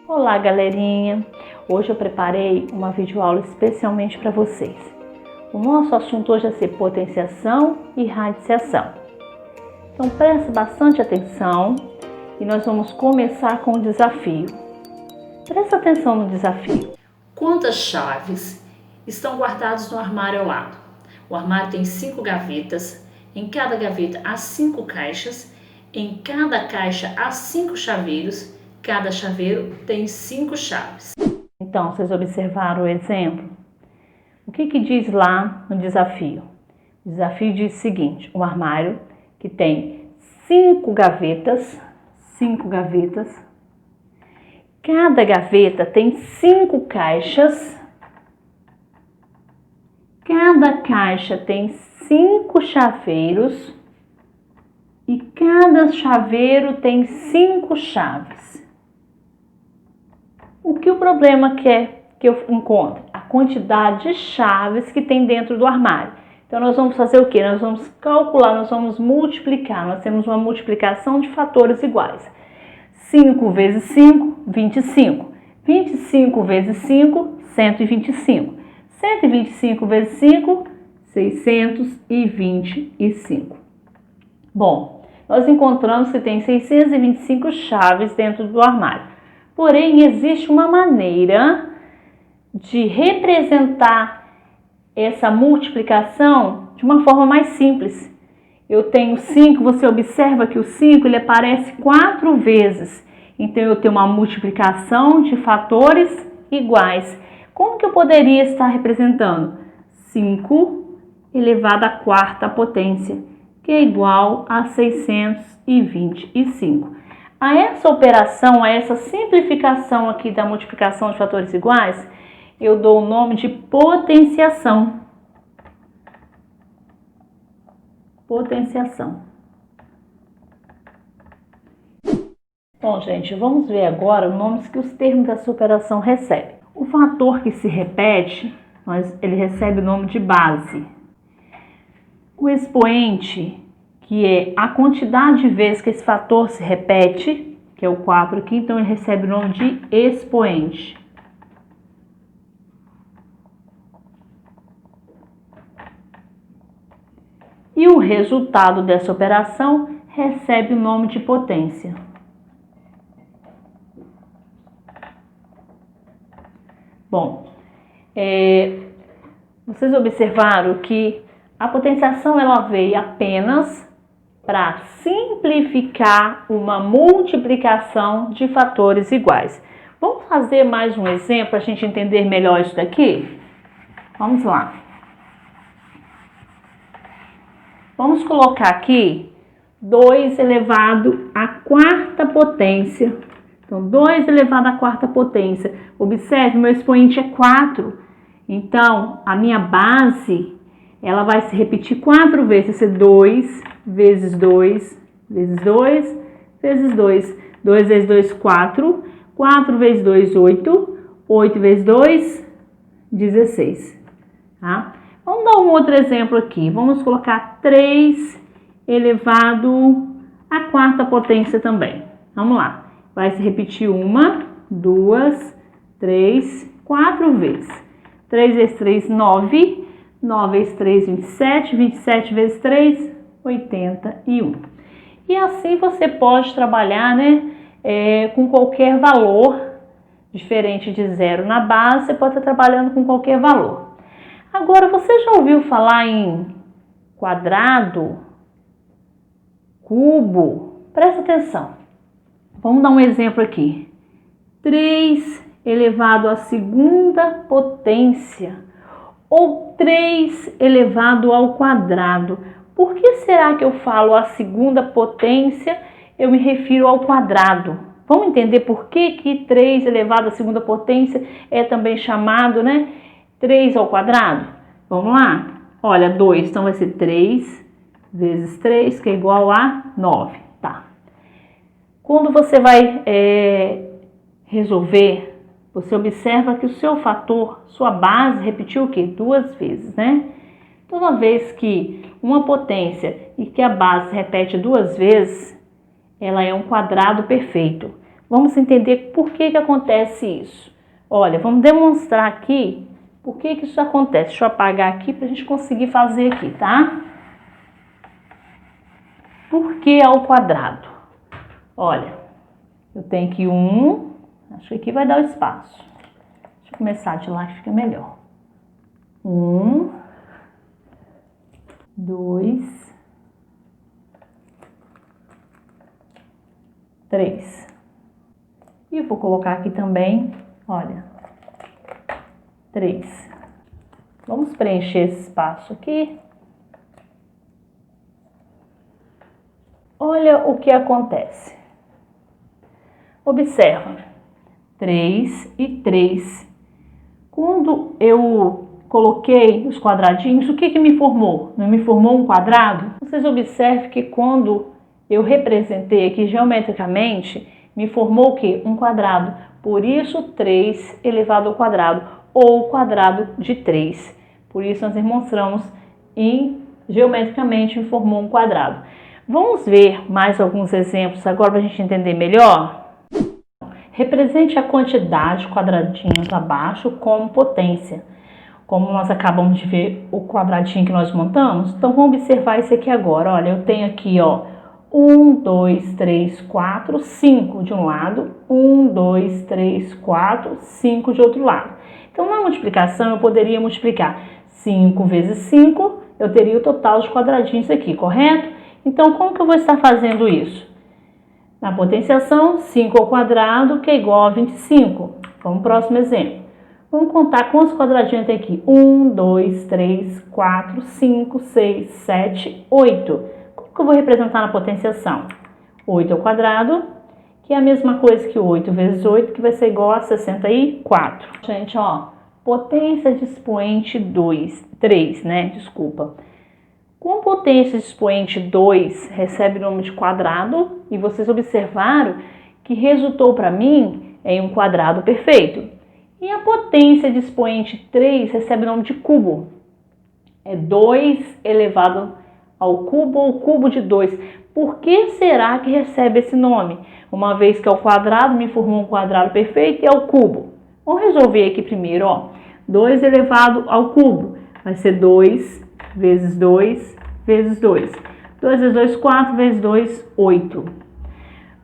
Olá, galerinha! Hoje eu preparei uma videoaula especialmente para vocês. O nosso assunto hoje vai ser potenciação e radiciação. Então preste bastante atenção e nós vamos começar com o desafio. Presta atenção no desafio. Quantas chaves estão guardadas no armário ao lado? O armário tem 5 gavetas, em cada gaveta há 5 caixas, em cada caixa há 5 chaveiros, cada chaveiro tem 5 chaves. Então, vocês observaram o exemplo? O que diz lá no desafio? O desafio diz o seguinte: um armário que tem 5 gavetas, cada gaveta tem 5 caixas, cada caixa tem 5 chaveiros e cada chaveiro tem 5 chaves. O que o problema quer que eu encontre? A quantidade de chaves que tem dentro do armário. Então nós vamos fazer o que? Nós vamos calcular, nós vamos multiplicar. Nós temos uma multiplicação de fatores iguais. 5 vezes 5, 25. 25 vezes 5, 125. 125 vezes 5, 625. Bom, nós encontramos que tem 625 chaves dentro do armário. Porém, existe uma maneira de representar essa multiplicação de uma forma mais simples. Eu tenho 5, você observa que o 5 ele aparece 4 vezes. Então, eu tenho uma multiplicação de fatores iguais. Como que eu poderia estar representando? 5 elevado à quarta potência, que é igual a 625. A essa operação, a essa simplificação aqui da multiplicação de fatores iguais, eu dou o nome de potenciação. Potenciação. Bom, gente, vamos ver agora os nomes que os termos dessa operação recebem. O fator que se repete, ele recebe o nome de base. O expoente, que é a quantidade de vezes que esse fator se repete, que é o 4 aqui, então ele recebe o nome de expoente. E o resultado dessa operação recebe o nome de potência. Bom, vocês observaram que a potenciação ela veio apenas para simplificar uma multiplicação de fatores iguais. Vamos fazer mais um exemplo para a gente entender melhor isso daqui? Vamos lá. Vamos colocar aqui 2 elevado à quarta potência. Então, 2 elevado à quarta potência. Observe, meu expoente é 4. Então, a minha base, ela vai se repetir 4 vezes. Vai ser 2 vezes 2 vezes 2 vezes 2. 2 vezes 2, 4. 4 vezes 2, 8. 8 vezes 2, 16. Tá? Vamos dar um outro exemplo aqui. Vamos colocar 3 elevado à quarta potência também. Vamos lá. Vai se repetir 1, 2, 3, 4 vezes. 3 vezes 3, 9. 9 vezes 3, 27. 27 vezes 3, 81. E assim você pode trabalhar, com qualquer valor, diferente de 0 na base, você pode estar trabalhando com qualquer valor. Agora, você já ouviu falar em quadrado, cubo? Presta atenção. Vamos dar um exemplo aqui. 3 elevado à segunda potência ou 3 elevado ao quadrado. Por que será que eu falo a segunda potência, eu me refiro ao quadrado? Vamos entender por que 3 elevado à segunda potência é também chamado, 3 ao quadrado? Vamos lá? Olha, 2, então vai ser 3 vezes 3, que é igual a 9. Tá. Quando você vai resolver, você observa que o seu fator, sua base, repetiu o quê? 2 vezes, Toda vez que uma potência e que a base repete 2 vezes, ela é um quadrado perfeito. Vamos entender por que acontece isso. Olha, vamos demonstrar aqui por que isso acontece. Deixa eu apagar aqui para a gente conseguir fazer aqui, tá? Por que ao quadrado? Olha, eu tenho aqui acho que aqui vai dar o espaço. Deixa eu começar de lá que fica melhor. 1, 2, 3. E vou colocar aqui também, olha, 3. Vamos preencher esse espaço aqui. Olha o que acontece. Observa, 3 e 3. Quando eu coloquei os quadradinhos, o que me formou? Não me formou um quadrado? Vocês observem que quando eu representei aqui geometricamente, me formou o quê? Um quadrado. Por isso, 3 elevado ao quadrado, ou quadrado de 3. Por isso, nós demonstramos geometricamente me formou um quadrado. Vamos ver mais alguns exemplos agora para a gente entender melhor? Represente a quantidade de quadradinhos abaixo como potência. Como nós acabamos de ver o quadradinho que nós montamos, então vamos observar isso aqui agora. Olha, eu tenho aqui, ó, 1, 2, 3, 4, 5 de um lado, 1, 2, 3, 4, 5 de outro lado. Então, na multiplicação, eu poderia multiplicar 5 vezes 5, eu teria o total de quadradinhos aqui, correto? Então, como que eu vou estar fazendo isso? Na potenciação, 5 ao quadrado, que é igual a 25. Vamos para o próximo exemplo. Vamos contar quantos quadradinhos tem aqui. 1, 2, 3, 4, 5, 6, 7, 8. Como que eu vou representar na potenciação? 8 ao quadrado, que é a mesma coisa que 8 vezes 8, que vai ser igual a 64. Gente, ó, potência de expoente 3, né? Desculpa. Com potência de expoente 2 recebe o nome de quadrado e vocês observaram que resultou para mim em um quadrado perfeito. E a potência de expoente 3 recebe o nome de cubo. É 2 elevado ao cubo ou cubo de 2. Por que será que recebe esse nome? Uma vez que é o quadrado, me formou um quadrado perfeito e é o cubo. Vamos resolver aqui primeiro, ó. 2 elevado ao cubo vai ser 2 vezes 2 vezes 2. 2 vezes 2, 4 vezes 2, 8.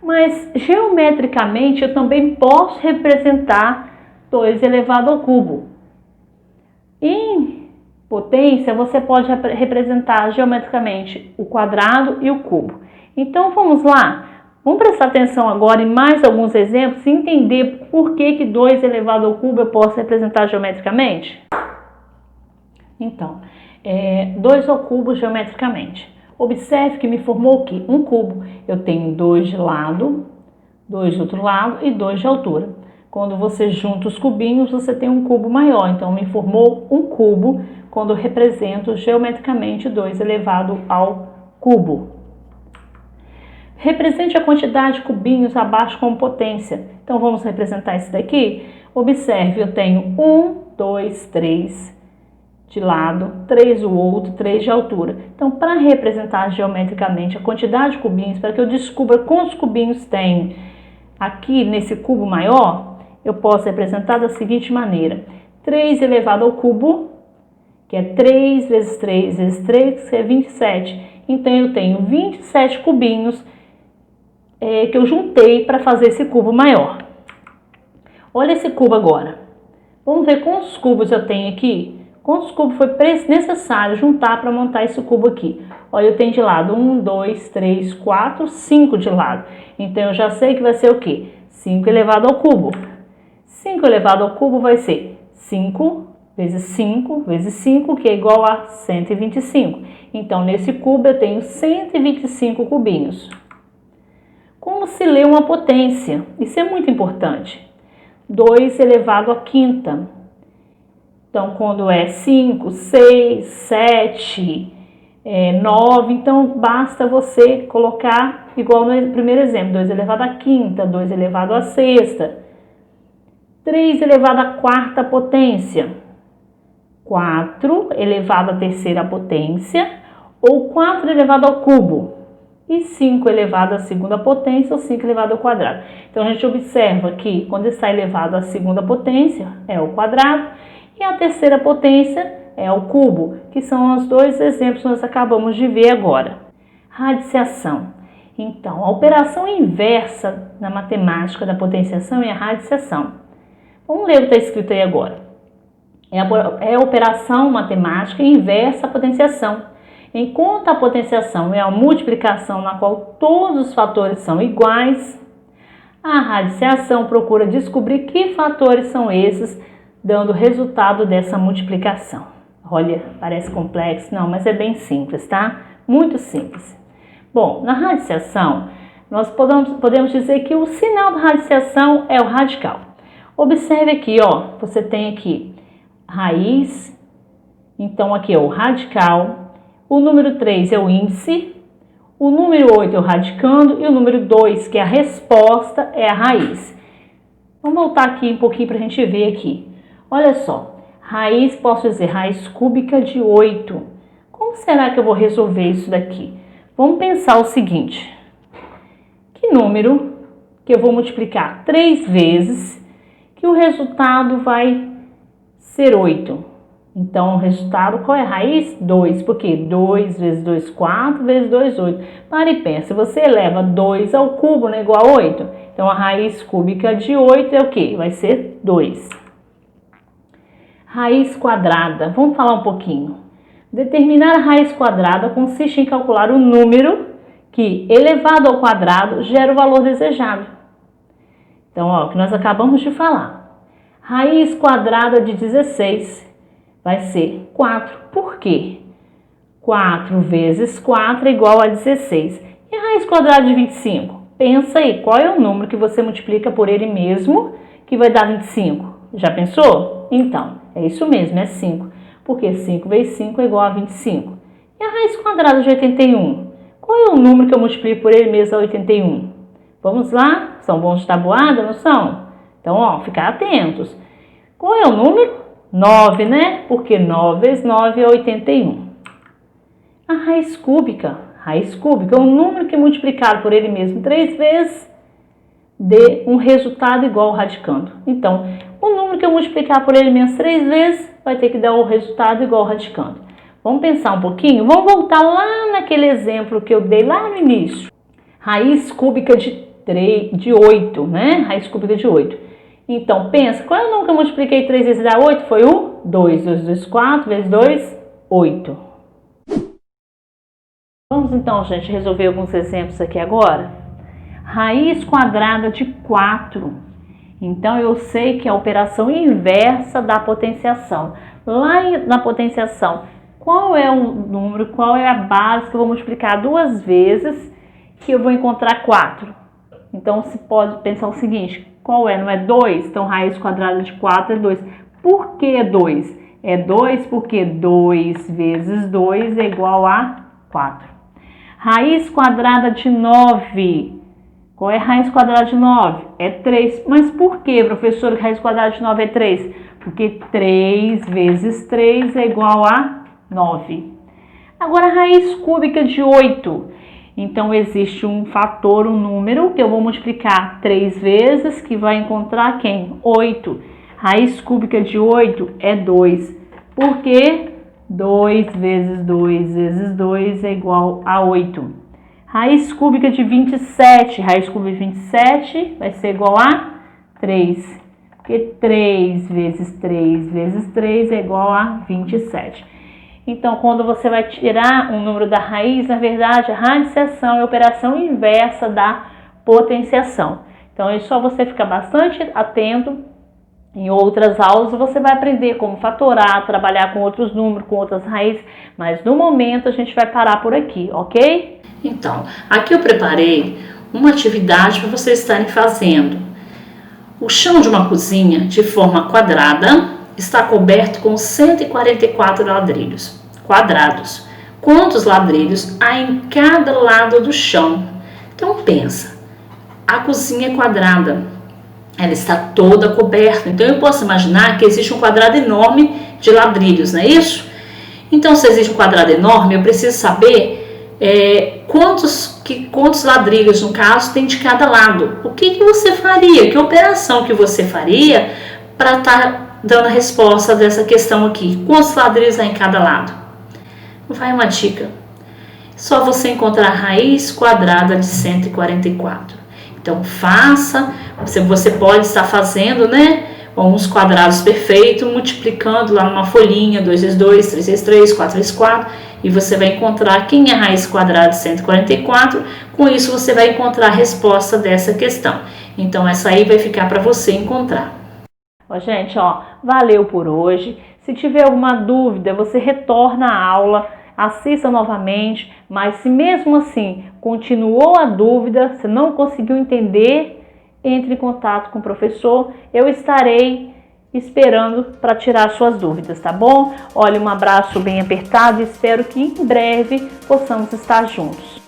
Mas, geometricamente, eu também posso representar 2 elevado ao cubo. Em potência, você pode representar geometricamente o quadrado e o cubo. Então, vamos lá. Vamos prestar atenção agora em mais alguns exemplos e entender por que 2 elevado ao cubo eu posso representar geometricamente. Então, 2 ao cubo geometricamente. Observe que me formou o quê? Um cubo. Eu tenho 2 de lado, 2 de outro lado e 2 de altura. Quando você junta os cubinhos, você tem um cubo maior. Então, me formou um cubo quando eu represento geometricamente 2 elevado ao cubo. Represente a quantidade de cubinhos abaixo como potência. Então, vamos representar isso daqui? Observe, eu tenho 1, 2, 3 de lado, 3 do outro, 3 de altura. Então, para representar geometricamente a quantidade de cubinhos, para que eu descubra quantos cubinhos tem aqui nesse cubo maior, eu posso representar da seguinte maneira. 3 elevado ao cubo, que é 3 vezes 3 vezes 3, que é 27. Então, eu tenho 27 cubinhos que eu juntei para fazer esse cubo maior. Olha esse cubo agora. Vamos ver quantos cubos eu tenho aqui. Quantos cubos foi necessário juntar para montar esse cubo aqui? Olha, eu tenho de lado 1, 2, 3, 4, 5 de lado. Então, eu já sei que vai ser o quê? 5 elevado ao cubo. 5 elevado ao cubo vai ser 5 vezes 5 vezes 5, que é igual a 125. Então, nesse cubo eu tenho 125 cubinhos. Como se lê uma potência? Isso é muito importante. 2 elevado à quinta. Então, quando é 5, 6, 7, 9, então basta você colocar, igual no primeiro exemplo, 2 elevado à quinta, 2 elevado à sexta, 3 elevado à quarta potência, 4 elevado à terceira potência, ou 4 elevado ao cubo. e 5 elevado à segunda potência ou 5 elevado ao quadrado. Então, a gente observa que quando está elevado à segunda potência é o quadrado e a terceira potência é o cubo, que são os dois exemplos que nós acabamos de ver agora. Radiciação. Então, a operação inversa na matemática da potenciação é a radiciação. Vamos ler o que está escrito aí agora. É a operação matemática inversa à potenciação. Enquanto a potenciação é a multiplicação na qual todos os fatores são iguais, a radiciação procura descobrir que fatores são esses, dando o resultado dessa multiplicação. Olha, parece complexo, não, mas é bem simples, tá? Muito simples. Bom, na radiciação, nós podemos dizer que o sinal da radiciação é o radical. Observe aqui, ó, você tem aqui raiz, então aqui é o radical, o número 3 é o índice, o número 8 é o radicando e o número 2, que é a resposta, é a raiz. Vamos voltar aqui um pouquinho para a gente ver aqui. Olha só, raiz, posso dizer raiz cúbica de 8. Como será que eu vou resolver isso daqui? Vamos pensar o seguinte, que número que eu vou multiplicar 3 vezes, que o resultado vai ser 8. Então, o resultado, qual é a raiz? 2, porque 2 vezes 2, 4, vezes 2, 8. Para e pensa, se você eleva 2 ao cubo, não é igual a 8? Então, a raiz cúbica de 8 é o quê? Vai ser 2. Raiz quadrada, vamos falar um pouquinho. Determinar a raiz quadrada consiste em calcular o número que, elevado ao quadrado, gera o valor desejado. Então, ó, o que nós acabamos de falar. Raiz quadrada de 16 vai ser 4. Por quê? 4 vezes 4 é igual a 16. E a raiz quadrada de 25? Pensa aí, qual é o número que você multiplica por ele mesmo que vai dar 25? Já pensou? Então, é isso mesmo, é 5. Porque 5 vezes 5 é igual a 25. E a raiz quadrada de 81? Qual é o número que eu multiplico por ele mesmo a 81? Vamos lá? São bons de tabuada, não são? Então, ó, ficar atentos. Qual é o número? 9, né? Porque 9 vezes 9 é 81. A raiz cúbica é um número que multiplicado por ele mesmo 3 vezes dê um resultado igual ao radicando. Então, o número que eu multiplicar por ele mesmo 3 vezes vai ter que dar o resultado igual ao radicando. Vamos pensar um pouquinho? Vamos voltar lá naquele exemplo que eu dei lá no início. Raiz cúbica de 8, né? Raiz cúbica de 8. Então, pensa, qual é o número que eu multipliquei 3 vezes dá 8? Foi o 2. 2 vezes 4 vezes 2, 8. Vamos então, gente, resolver alguns exemplos aqui agora. Raiz quadrada de 4. Então, eu sei que é a operação inversa da potenciação. Lá na potenciação, qual é o número, qual é a base que eu vou multiplicar 2 vezes que eu vou encontrar 4? Então, se pode pensar o seguinte, qual é? Não é 2? Então, raiz quadrada de 4 é 2. Por que 2? É 2 porque 2 vezes 2 é igual a 4. Raiz quadrada de 9. Qual é a raiz quadrada de 9? É 3. Mas por que, professor, que a raiz quadrada de 9 é 3? Porque 3 vezes 3 é igual a 9. Agora, a raiz cúbica de 8. Então, existe um fator, um número, que eu vou multiplicar 3 vezes, que vai encontrar quem? 8. Raiz cúbica de 8 é 2. Por quê? 2 vezes 2 vezes 2 é igual a 8. Raiz cúbica de 27. Raiz cúbica de 27 vai ser igual a 3. Porque 3 vezes 3 vezes 3 é igual a 27. Então, quando você vai tirar um número da raiz, na verdade, a radiciação é a operação inversa da potenciação. Então, é só você ficar bastante atento. Em outras aulas, você vai aprender como fatorar, trabalhar com outros números, com outras raízes. Mas, no momento, a gente vai parar por aqui, ok? Então, aqui eu preparei uma atividade para vocês estarem fazendo. O chão de uma cozinha, de forma quadrada, está coberto com 144 ladrilhos quadrados. Quantos ladrilhos há em cada lado do chão? Então pensa, a cozinha é quadrada, ela está toda coberta. Então eu posso imaginar que existe um quadrado enorme de ladrilhos, não é isso? Então, se existe um quadrado enorme, eu preciso saber quantos quantos ladrilhos, no caso, tem de cada lado. O que você faria? Que operação que você faria para estar dando a resposta dessa questão aqui? Quantos ladrilhos há em cada lado? Vai uma dica. Só você encontrar a raiz quadrada de 144. Então, faça. Você pode estar fazendo, né? Uns quadrados perfeitos, multiplicando lá numa folhinha, 2 vezes 2, 3 vezes 3, 4 vezes 4, e você vai encontrar quem é a raiz quadrada de 144, com isso você vai encontrar a resposta dessa questão. Então essa aí vai ficar para você encontrar. Gente, valeu por hoje. Se tiver alguma dúvida, você retorna à aula, assista novamente, mas se mesmo assim continuou a dúvida, você não conseguiu entender, entre em contato com o professor, eu estarei esperando para tirar suas dúvidas, tá bom? Olha, um abraço bem apertado e espero que em breve possamos estar juntos.